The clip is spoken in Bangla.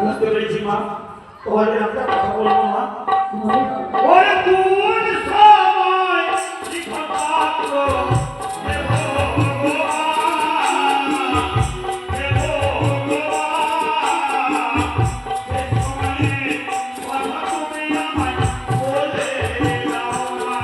বুঝতে পেরেছি মা, তোমার একটা কথা বলবো মা। ওরে কোন সময় শিখা পাত্র হে ভগবান, হে ভগবান, সে সময়ে কথা তুমি আমায় বলে দাও মা।